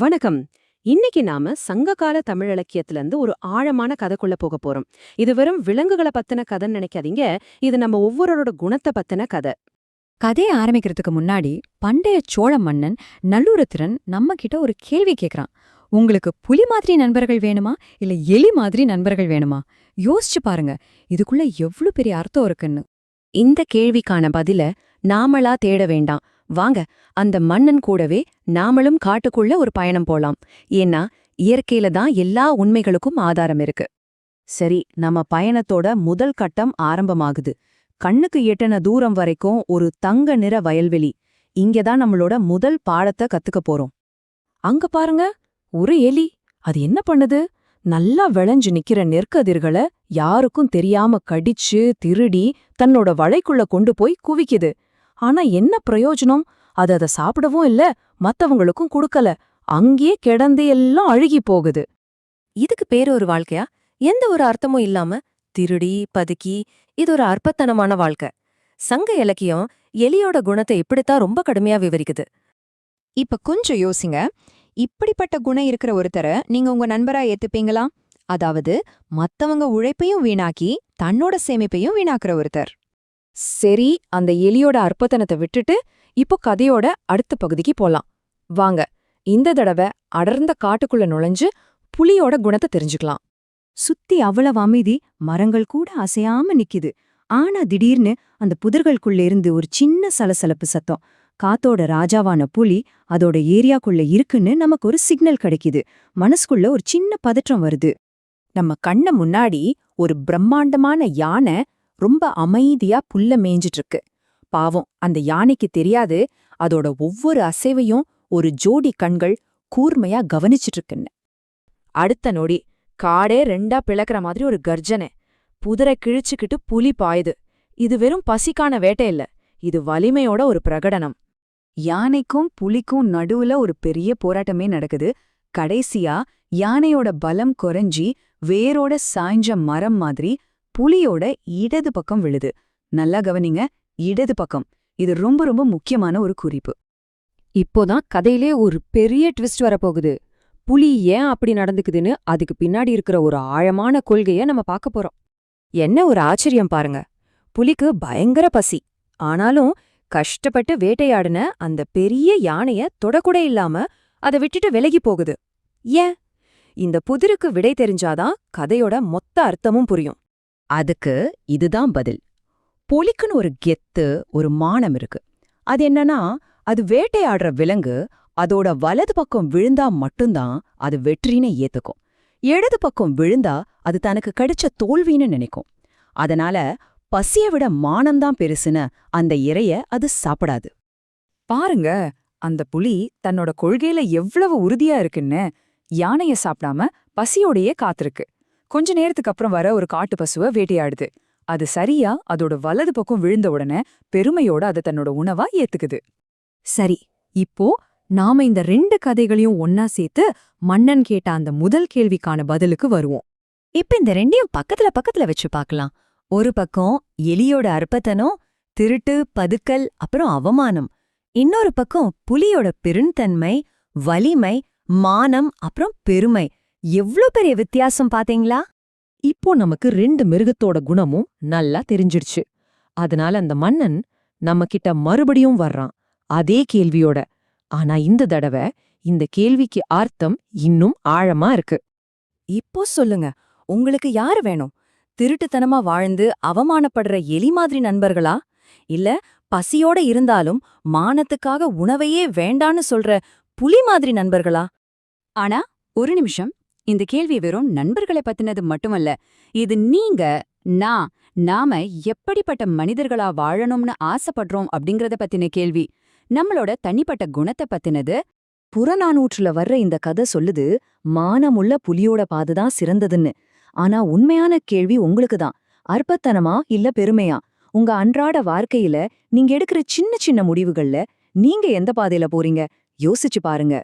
வணக்கம். இன்னைக்கு நாம சங்ககால தமிழ் இலக்கியத்துல இருந்து ஒரு ஆழமான கதைக்குள்ள போக போறோம். இது வெறும் விலங்குகளை பத்தின கதைன்னு நினைக்காதீங்க. இது நம்ம ஒவ்வொருவரோட குணத்தை பத்தின கதை. கதையை ஆரம்பிக்கிறதுக்கு முன்னாடி பண்டைய சோழ மன்னன் நல்லூரத்திரன் நம்ம கிட்ட ஒரு கேள்வி கேக்குறான். உங்களுக்கு புலி மாதிரி நண்பர்கள் வேணுமா இல்ல எலி மாதிரி நண்பர்கள் வேணுமா? யோசிச்சு பாருங்க, இதுக்குள்ள எவ்வளவு பெரிய அர்த்தம் இருக்குன்னு. இந்த கேள்விக்கான பதில நாமளா தேட வேண்டாம். வாங்க, அந்த மன்னன் கூடவே நாமளும் காட்டுக்குள்ள ஒரு பயணம் போலாம். ஏன்னா இயற்கையில தான் எல்லா உண்மைகளுக்கும் ஆதாரம் இருக்கு. சரி, நம்ம பயணத்தோட முதல் கட்டம் ஆரம்பமாகுது. கண்ணுக்கு எட்டன தூரம் வரைக்கும் ஒரு தங்க நிற வயல்வெளி. இங்கதான் நம்மளோட முதல் பாடத்தை கத்துக்க போறோம். அங்க பாருங்க, ஒரு எலி. அது என்ன பண்ணுது? நல்லா விளைஞ்சு நிக்கிற நெற்கதிர்களை யாருக்கும் தெரியாம கடிச்சு திருடி தன்னோட வளைக்குள்ள கொண்டு போய் குவிக்குது. ஆனா என்ன பிரயோஜனம்? அது அதை சாப்பிடவும் இல்ல, மத்தவங்களுக்கும் குடுக்கல. அங்கேயே கிடந்து எல்லாம் அழுகி போகுது. இதுக்கு பேரு ஒரு வாழ்க்கையா? எந்த ஒரு அர்த்தமும் இல்லாம திருடி பதுக்கி, இது ஒரு அற்பத்தனமான வாழ்க்கை. சங்க இலக்கியம் எலியோட குணத்தை இப்படித்தான் ரொம்ப கடுமையா விவரிக்குது. இப்ப கொஞ்சம் யோசிங்க, இப்படிப்பட்ட குணம் இருக்கிற ஒருத்தரை நீங்க உங்க நண்பரா ஏத்துப்பீங்களா? அதாவது மத்தவங்க உழைப்பையும் வீணாக்கி தன்னோட சேமிப்பையும் வீணாக்குற ஒருத்தர். சரி, அந்த எலியோட அற்பத்தனத்தை விட்டுட்டு இப்போ கதையோட அடுத்த பகுதிக்கு போலாம். வாங்க, இந்த தடவை அடர்ந்த காட்டுக்குள்ள நுழைஞ்சு புலியோட குணத்தை தெரிஞ்சுக்கலாம். சுத்தி அவ்வளவு அமைதி, மரங்கள் கூட அசையாம நிக்குது. ஆனா திடீர்னு அந்த புதர்களுக்குள்ள இருந்து ஒரு சின்ன சலசலப்பு சத்தம். காத்தோட ராஜாவான புலி அதோட ஏரியாக்குள்ள இருக்குன்னு நமக்கு ஒரு சிக்னல் கிடைக்குது. மனசுக்குள்ள ஒரு சின்ன பதற்றம் வருது. நம்ம கண்ண முன்னாடி ஒரு பிரம்மாண்டமான யானை ரொம்ப அமைதியா புல்ல மேய்ஞ்சிட்டு இருக்கு. பாவம், அந்த யானைக்கு தெரியாது அதோட ஒவ்வொரு அசைவையும் ஒரு ஜோடி கண்கள் கூர்மையா கவனிச்சிட்டு இருக்குன்னு. அடுத்த நொடி காடே ரெண்டா பிளக்கிற மாதிரி ஒரு கர்ஜனை. புதரை கிழிச்சுக்கிட்டு புலி பாயுது. இது வெறும் பசிக்கான வேட்டை இல்ல, இது வலிமையோட ஒரு பிரகடனம். யானைக்கும் புலிக்கும் நடுவுல ஒரு பெரிய போராட்டமே நடக்குது. கடைசியா யானையோட பலம் குறைஞ்சி வேரோட சாய்ஞ்ச மரம் மாதிரி புலியோட இடது பக்கம் விழுது. நல்லா கவனிங்க, இடது பக்கம். இது ரொம்ப ரொம்ப முக்கியமான ஒரு குறிப்பு. இப்போதான் கதையிலே ஒரு பெரிய ட்விஸ்ட் வரப்போகுது. புலி ஏன் அப்படி நடந்துக்குதுன்னு அதுக்கு பின்னாடி இருக்கிற ஒரு ஆழமான கொள்கைய நம்ம பார்க்க போறோம். என்ன ஒரு ஆச்சரியம் பாருங்க. புலிக்கு பயங்கர பசி. ஆனாலும் கஷ்டப்பட்டு வேட்டையாடின அந்த பெரிய யானைய தொடக்கூட இல்லாம அதை விட்டுட்டு விலகி போகுது. ஏன்? இந்த புதிருக்கு விடை தெரிஞ்சாதான் கதையோட மொத்த அர்த்தமும் புரியும். அதுக்கு இதுதான் பதில். புலிக்குன்னு ஒரு கெத்து, ஒரு மானம் இருக்கு. அது என்னன்னா, அது வேட்டையாடுற விலங்கு அதோட வலது பக்கம் விழுந்தா மட்டும்தான் அது வெற்றின்னு ஏத்துக்கும். இடது பக்கம் விழுந்தா அது தனக்கு கிடைச்ச தோல்வின்னு நினைக்கும். அதனால பசிய விட மானம்தான் பெருசுன்னு அந்த இரைய அது சாப்பிடாது. பாருங்க, அந்த புலி தன்னோட கொள்கையில எவ்வளவு உறுதியா இருக்குன்னு யானைய சாப்பிடாம பசியோடையே காத்திருக்கு. கொஞ்ச நேரத்துக்கு அப்புறம் வர ஒரு காட்டு பசுவை வேட்டையாடுது. அது சரியா அதோட வலது பக்கம் விழுந்த உடனே பெருமையோட அதை தன்னோட உணவா ஏத்துக்குது. சரி, இப்போ நாம இந்த ரெண்டு கதைகளையும் ஒன்னா சேர்த்து மன்னன் கேட்ட அந்த முதல் கேள்விக்கான பதிலுக்கு வருவோம். இப்ப இந்த ரெண்டையும் பக்கத்துல பக்கத்துல வச்சு பார்க்கலாம். ஒரு பக்கம் எலியோட அற்பத்தனம், திருட்டு, பதுக்கல், அப்புறம் அவமானம். இன்னொரு பக்கம் புலியோட பெருந்தன்மை, வலிமை, மானம், அப்புறம் பெருமை. எவ்ளோ பெரிய வித்தியாசம் பாத்தீங்களா? இப்போ நமக்கு ரெண்டு மிருகத்தோட குணமும் நல்லா தெரிஞ்சிடுச்சு. அதனால அந்த மன்னன் நம்ம கிட்ட மறுபடியும் வர்றான், அதே கேள்வியோட. ஆனா இந்த தடவை இந்த கேள்விக்கு அர்த்தம் இன்னும் ஆழமா இருக்கு. இப்போ சொல்லுங்க, உங்களுக்கு யாரு வேணும்? திருட்டுத்தனமா வாழ்ந்து அவமானப்படுற எலி மாதிரி நண்பர்களா? இல்ல பசியோட இருந்தாலும் மானத்துக்காக உணவையே வேண்டான்னு சொல்ற புலி மாதிரி நண்பர்களா? ஆனா ஒரு நிமிஷம், இந்த கேள்வி வெறும் நண்பர்களை பத்தினது மட்டுமல்ல. இது நீங்க, நாம எப்படிப்பட்ட மனிதர்களா வாழணும்னு ஆசைப்படுறோம் அப்படிங்கறத பத்தின கேள்வி. நம்மளோட தனிப்பட்ட குணத்தை பத்தினது. புறநானூற்றுல வர்ற இந்த கதை சொல்லுது, மானமுள்ள புலியோட பாதுதான் சிறந்ததுன்னு. ஆனா உண்மையான கேள்வி உங்களுக்கு தான். அற்பத்தனமா இல்ல பெருமையா? உங்க அன்றாட வாழ்க்கையில நீங்க எடுக்கிற சின்ன சின்ன முடிவுகள்ல நீங்க எந்த பாதையில போறீங்க? யோசிச்சு பாருங்க.